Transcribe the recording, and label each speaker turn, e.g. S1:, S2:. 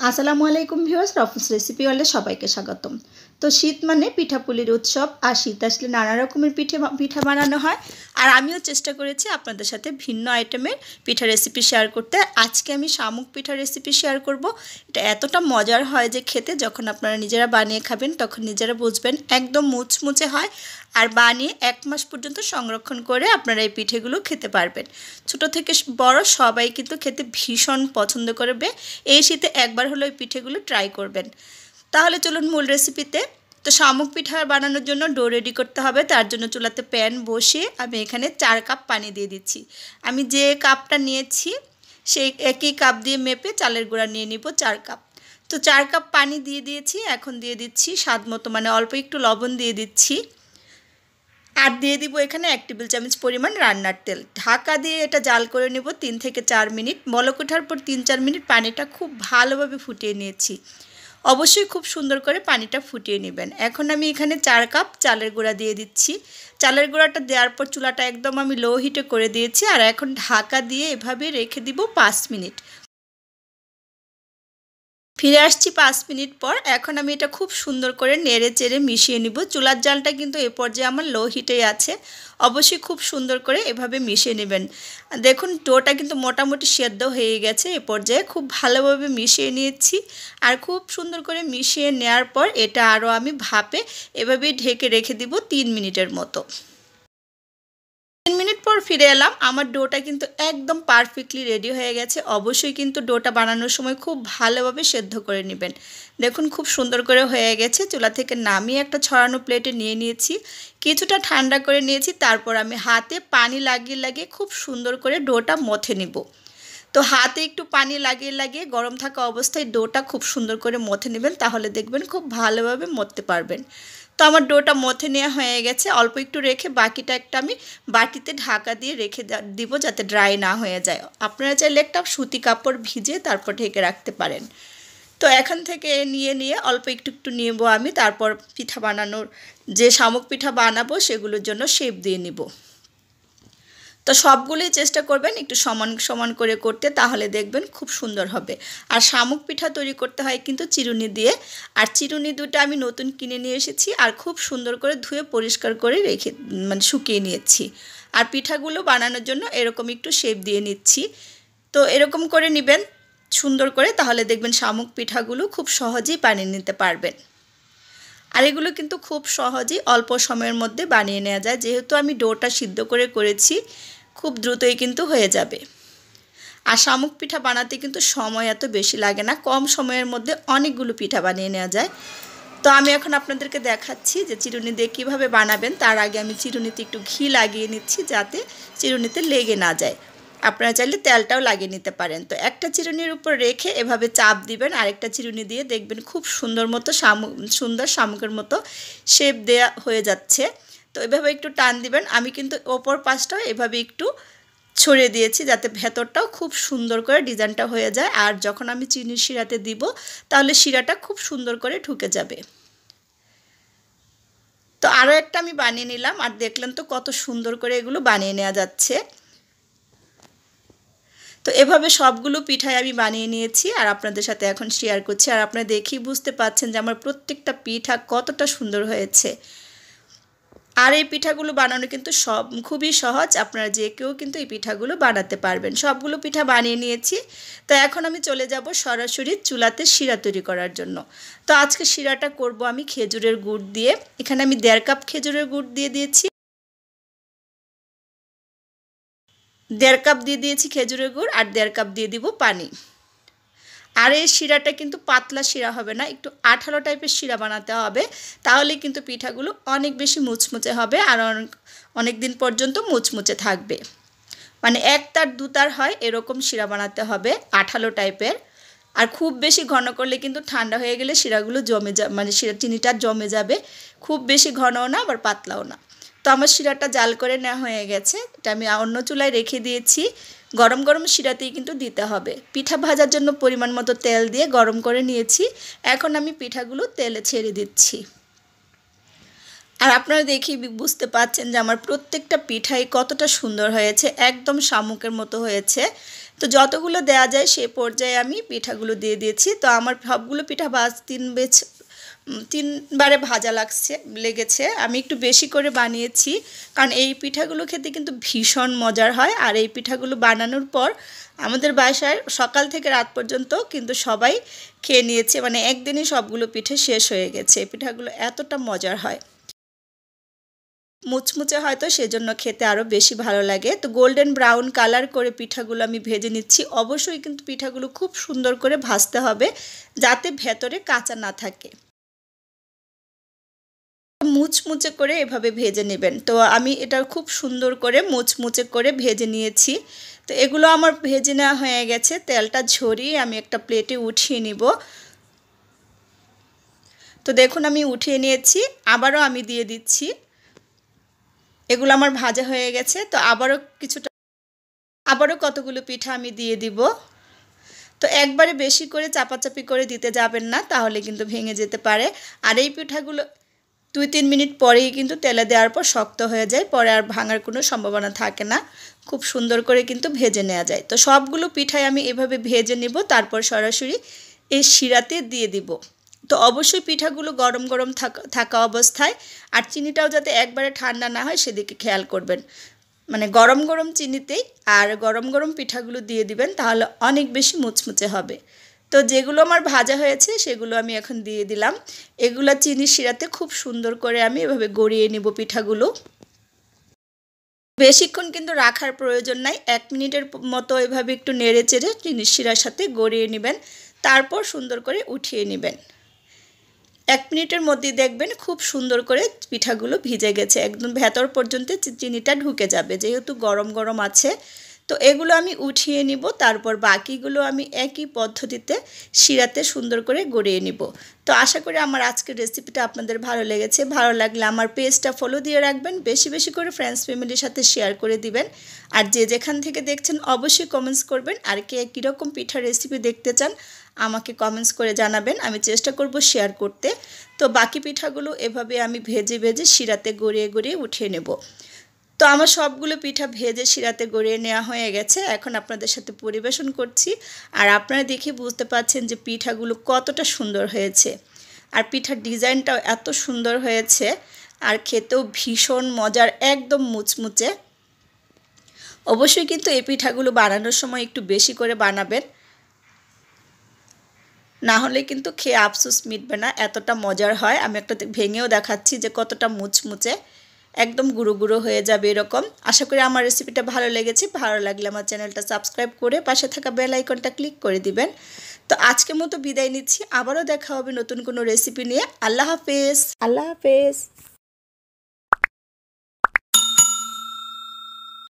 S1: আসসালামু আলাইকুম viewers, রফুস recipe ওয়ার্ল্ডে সবাইকে স্বাগতম। তো শীত মানে পিঠাপুলির উৎসব, আর শীত আসলে নানা রকমের পিঠা বানানো হয়। আর আমিও চেষ্টা করেছি আপনাদের সাথে ভিন্ন আইটেমের পিঠা রেসিপি শেয়ার করতে। আজকে আমি শামুক পিঠা রেসিপি শেয়ার করব। এটা এতটা মজার হয় যে খেতে, যখন আপনারা নিজেরা বানিয়ে খাবেন তখন নিজেরা বুঝবেন, একদম মুচমুচে হয়। আর বানিয়ে 1 মাস পর্যন্ত সংরক্ষণ করে আপনারা এই পিঠেগুলো খেতে পারবেন। ছোট থেকে বড় সবাই কিন্তু খেতে ভীষণ পছন্দ করবে। এই শীতে একবার হলো এই পিঠেগুলো ট্রাই করবেন। তাহলে চলুন মূল রেসিপিতে। তো শামুক পিঠা বানানোর জন্য ডো রেডি করতে হবে। তার জন্য চুলাতে প্যান বসিয়ে আমি এখানে 4 কাপ পানি দিয়ে দিচ্ছি। আমি যে কাপটা নিয়েছি সেই একই কাপ দিয়ে মেপে চালের গুঁড়া নিয়ে নিব 4 কাপ। তো 4 কাপ পানি দিয়ে দিয়েছি। এখন দিয়ে দিচ্ছি স্বাদ মতো, মানে অল্প একটু লবণ দিয়ে দিচ্ছি। আর দিয়ে দিব এখানে 1 টেবিল চামচ পরিমাণ রান্নার তেল। ঢাকা দিয়ে এটা জাল করে নেব 3 থেকে 4 মিনিট। বলক ওঠার পর 3-4 মিনিট পানিটা খুব ভালোভাবে ফুটিয়ে নিয়েছি। অবশ্যই খুব সুন্দর করে পানিটা ফুটিয়ে নেবেন। এখন আমি এখানে 4 কাপ চালের গুঁড়া দিয়ে দিচ্ছি। চালের গুঁড়াটা দেওয়ার পর চুলাটা একদম আমি লো হিটে করে দিয়েছি। আর এখন ঢাকা দিয়ে এভাবে রেখে দিব 5 মিনিট। ফিরে আসছি 5 মিনিট পর। এখন আমি এটা খুব সুন্দর করে নেড়ে চেড়ে মিশিয়ে নিব। চুলার জালটা কিন্তু এ পর্যায়ে আমার লো হিটেই আছে। অবশ্যই খুব সুন্দর করে এভাবে মিশিয়ে নেবেন। দেখুন ডোটা কিন্তু মোটামুটি সেদ্ধ হয়ে গেছে। এ পর্যায়ে খুব ভালোভাবে মিশিয়ে নিয়েছি। আর খুব সুন্দর করে মিশিয়ে নেওয়ার পর এটা আরও আমি ভাপে এভাবেই ঢেকে রেখে দিব 3 মিনিটের মতো। 3 মিনিট পর ফিরে এলাম। আমার ডোটা কিন্তু একদম পারফেক্টলি রেডি হয়ে গেছে। অবশ্যই কিন্তু ডোটা বানানোর সময় খুব ভালোভাবে সেদ্ধ করে নেবেন। দেখুন খুব সুন্দর করে হয়ে গেছে। চুলা থেকে নামিয়ে একটা ছড়ানো প্লেটে নিয়ে নিয়েছি। কিছুটা ঠান্ডা করে নিয়েছি। তারপর আমি হাতে পানি লাগিয়ে লাগিয়ে খুব সুন্দর করে ডোটা মথে নিব। তো হাতে একটু পানি লাগিয়ে লাগিয়ে গরম থাকা অবস্থায় ডোটা খুব সুন্দর করে মথে নেবেন, তাহলে দেখবেন খুব ভালোভাবে মথতে পারবেন। তো আমার ডোটা মথে নেওয়া হয়ে গেছে। অল্প একটু রেখে বাকিটা একটা আমি বাটিতে ঢাকা দিয়ে রেখে দিব, যাতে ড্রাই না হয়ে যায়। আপনারা চাইলে একটা সুতি কাপড় ভিজে তারপর ঢেকে রাখতে পারেন। তো এখান থেকে নিয়ে নিয়ে অল্প একটু একটু নেব আমি। তারপর পিঠা বানানোর যে শামুক পিঠা বানাবো সেগুলোর জন্য শেপ দিয়ে নিব। তো সবগুলোই চেষ্টা করবেন একটু সমান সমান করে করতে, তাহলে দেখবেন খুব সুন্দর হবে। আর শামুক পিঠা তৈরি করতে হয় কিন্তু চিরুনি দিয়ে। আর চিরুনি দুটো আমি নতুন কিনে নিয়ে এসেছি, আর খুব সুন্দর করে ধুয়ে পরিষ্কার করে রেখে শুকিয়ে নিয়েছি। আর পিঠাগুলো বানানোর জন্য এরকম একটু শেপ দিয়ে নিচ্ছি। তো এরকম করে নেবেন সুন্দর করে, তাহলে দেখবেন শামুক পিঠাগুলো খুব সহজেই বানিয়ে নিতে পারবেন। আর এগুলো কিন্তু খুব সহজেই অল্প সময়ের মধ্যে বানিয়ে নেওয়া যায়। যেহেতু আমি ডোটা সিদ্ধ করে করেছি, খুব দ্রুতই কিন্তু হয়ে যাবে। আর শামুক পিঠা বানাতে কিন্তু সময় এত বেশি লাগে না, কম সময়ের মধ্যে অনেকগুলো পিঠা বানিয়ে নেওয়া যায়। তো আমি এখন আপনাদেরকে দেখাচ্ছি যে চিরুনি দিয়ে কীভাবে বানাবেন। তার আগে আমি চিরুনিতে একটু ঘি লাগিয়ে নিচ্ছি, যাতে চিরুনিতে লেগে না যায়। আপনারা চাইলে তেলটাও লাগিয়ে নিতে পারেন। তো একটা চিরুনির উপর রেখে এভাবে চাপ দিবেন, আরেকটা চিরুনি দিয়ে দেখবেন খুব সুন্দর মতো সুন্দর শামুকের মতো শেপ দেয়া হয়ে যাচ্ছে। তো এভাবে একটু টান দিবেন। আমি কিন্তু ওপর পাশটাও এভাবে একটু ছড়িয়ে দিয়েছি, যাতে ভেতরটাও খুব সুন্দর করে ডিজাইনটা হয়ে যায়। আর যখন আমি চিনির শিরাতে দিব, তাহলে শিরাটা খুব সুন্দর করে ঢুকে যাবে। তো আরও একটা আমি বানিয়ে নিলাম। আর দেখলেন তো কত সুন্দর করে এগুলো বানিয়ে নেওয়া যাচ্ছে। তো এভাবে সবগুলো পিঠাই আমি বানিয়ে নিয়েছি, আর আপনাদের সাথে এখন শেয়ার করছি। আর আপনারা দেখেই বুঝতে পাচ্ছেন যে আমার প্রত্যেকটা পিঠা কতটা সুন্দর হয়েছে। আর এই পিঠাগুলো বানানো কিন্তু খুবই সহজ। আপনারা যে কেউ কিন্তু এই পিঠাগুলো বানাতে পারবেন। সবগুলো পিঠা বানিয়ে নিয়েছি। তো এখন আমি চলে যাব সরাসরি চুলাতে শিরা তৈরি করার জন্য। তো আজকে শিরাটা করব আমি খেজুরের গুড় দিয়ে। এখানে আমি 1.5 কাপ খেজুরের গুড় দিয়ে দিয়েছি। 1.5 কাপ দিয়ে দিয়েছি খেজুরের গুড়, আর 1.5 কাপ দিয়ে দিব পানি। আর এই শিরাটা কিন্তু পাতলা শিরা হবে না, একটু আঠালো টাইপের শিরা বানাতে হবে। তাহলে কিন্তু পিঠাগুলো অনেক বেশি মুচমুচে হবে, আর অনেক দিন পর্যন্ত মুচমুচে থাকবে। মানে 1 তার 2 তার হয় এরকম শিরা বানাতে হবে, আঠালো টাইপের। আর খুব বেশি ঘন করলে কিন্তু ঠান্ডা হয়ে গেলে শিরাগুলো জমে চিনিটা জমে যাবে। খুব বেশি ঘনও না, আবার পাতলাও না। তো আমার শিরাটা জাল করে নেওয়া হয়ে গেছে। এটা আমি অন্য চুলায় রেখে দিয়েছি। গরম গরম শিরাতেই কিন্তু দিতে হবে। পিঠা ভাজার জন্য পরিমাণ মতো তেল দিয়ে গরম করে নিয়েছি। এখন আমি পিঠাগুলো তেলে ছেড়ে দিচ্ছি। আর আপনারা দেখেই বুঝতে পাচ্ছেন যে আমার প্রত্যেকটা পিঠাই কতটা সুন্দর হয়েছে, একদম শামুকের মতো হয়েছে। তো যতগুলো দেওয়া যায় সেই পর্যায়ে আমি পিঠাগুলো দিয়ে দিয়েছি। তো আমার সবগুলো পিঠা তিনবারে ভাজা লেগেছে। আমি একটু বেশি করে বানিয়েছি, কারণ এই পিঠাগুলো খেতে কিন্তু ভীষণ মজার হয়। আর এই পিঠাগুলো বানানোর পর আমাদের বাসায় সকাল থেকে রাত পর্যন্ত কিন্তু সবাই খেয়ে নিয়েছে, মানে একদিনই সবগুলো পিঠে শেষ হয়ে গেছে। এই পিঠাগুলো এতটা মজার হয়, মুচমুচে হয়তো সেজন্য খেতে আরও বেশি ভালো লাগে। তো গোল্ডেন ব্রাউন কালার করে পিঠাগুলো আমি ভেজে নিচ্ছি। অবশ্যই কিন্তু পিঠাগুলো খুব সুন্দর করে ভাজতে হবে, যাতে ভেতরে কাঁচা না থাকে। মুচমুচে করে এভাবে ভেজে নেবেন। তো আমি এটা খুব সুন্দর করে মুচমুচে করে ভেজে নিয়েছি। তো এগুলো আমার ভেজে নেওয়া হয়ে গেছে। তেলটা ঝরিয়ে আমি একটা প্লেটে উঠিয়ে নিব। তো দেখুন আমি উঠিয়ে নিয়েছি, আবারও আমি দিয়ে দিচ্ছি। এগুলো আমার ভাজা হয়ে গেছে। তো আবারও কতগুলো পিঠা আমি দিয়ে দিব। তো একবারে বেশি করে চাপাচাপি করে দিতে যাবেন না, তাহলে কিন্তু ভেঙে যেতে পারে। আর এই পিঠাগুলো 2-3 মিনিট পরেই কিন্তু তেলে দেওয়ার পর শক্ত হয়ে যায়, পরে আর ভাঙার কোনো সম্ভাবনা থাকে না। খুব সুন্দর করে কিন্তু ভেজে নেওয়া যায়। তো সবগুলো পিঠাই আমি এভাবে ভেজে নেব, তারপর সরাসরি এই শিরাতে দিয়ে দিব। তো অবশ্যই পিঠাগুলো গরম গরম থাকা অবস্থায়, আর চিনিটাও যাতে একবারে ঠান্ডা না হয় সেদিকে খেয়াল করবেন। মানে গরম গরম চিনিতেই আর গরম গরম পিঠাগুলো দিয়ে দিবেন, তাহলে অনেক বেশি মুচমুচে হবে। তো যেগুলো আমার ভাজা হয়েছে সেগুলো আমি এখন দিয়ে দিলাম। এগুলো চিনির শিরাতে খুব সুন্দর করে আমি এভাবে গড়িয়ে নিব পিঠাগুলো। বেশিক্ষণ কিন্তু রাখার প্রয়োজন নাই, 1 মিনিটের মতো এভাবে একটু নেড়ে চেড়ে চিনির শিরার সাথে গড়িয়ে নেবেন, তারপর সুন্দর করে উঠিয়ে নেবেন। 1 মিনিটের মধ্যেই দেখবেন খুব সুন্দর করে পিঠাগুলো ভিজে গেছে, একদম ভেতর পর্যন্ত চিনিটা ঢুকে যাবে, যেহেতু গরম গরম আছে। তো এগুলো আমি উঠিয়ে নিব, তারপর বাকিগুলো আমি একই পদ্ধতিতে শিরাতে সুন্দর করে গড়িয়ে নিব। তো আশা করি আমার আজকের রেসিপিটা আপনাদের ভালো লেগেছে। ভালো লাগলে আমার পেজটা ফলো দিয়ে রাখবেন, বেশি বেশি করে ফ্রেন্ডস ফ্যামিলির সাথে শেয়ার করে দিবেন। আর যে যেখান থেকে দেখছেন অবশ্যই কমেন্টস করবেন, আর কে কীরকম পিঠা রেসিপি দেখতে চান আমাকে কমেন্টস করে জানাবেন, আমি চেষ্টা করব শেয়ার করতে। তো বাকি পিঠাগুলো এভাবে আমি ভেজে ভেজে শিরাতে গড়িয়ে গড়িয়ে উঠিয়ে নেব। তো আমার সবগুলো পিঠা ভেজে শিরাতে গড়িয়ে নেওয়া হয়ে গেছে, এখন আপনাদের সাথে পরিবেশন করছি। আর আপনারা দেখে বুঝতে পারছেন যে পিঠাগুলো কতটা সুন্দর হয়েছে, আর পিঠার ডিজাইনটাও এত সুন্দর হয়েছে, আর খেতেও ভীষণ মজার, একদম মুচমুচে। অবশ্যই কিন্তু এই পিঠাগুলো বানানোর সময় একটু বেশি করে বানাবেন, না হলে কিন্তু খেয়ে আফসোস মিটবে না, এতটা মজার হয়। আমি একটা ভেঙেও দেখাচ্ছি যে কতটা মুচমুচে, একদম গুঁড়ো গুঁড়ো হয়ে যাবে এরকম। আশা করি আমার রেসিপিটা ভালো লেগেছে। ভালো লাগলে আমার চ্যানেলটা সাবস্ক্রাইব করে পাশে থাকা বেল আইকনটা ক্লিক করে দিবেন। তো আজকের মতো বিদায় নিচ্ছি, আবারও দেখা হবে নতুন কোনো রেসিপি নিয়ে। আল্লাহ হাফেজ।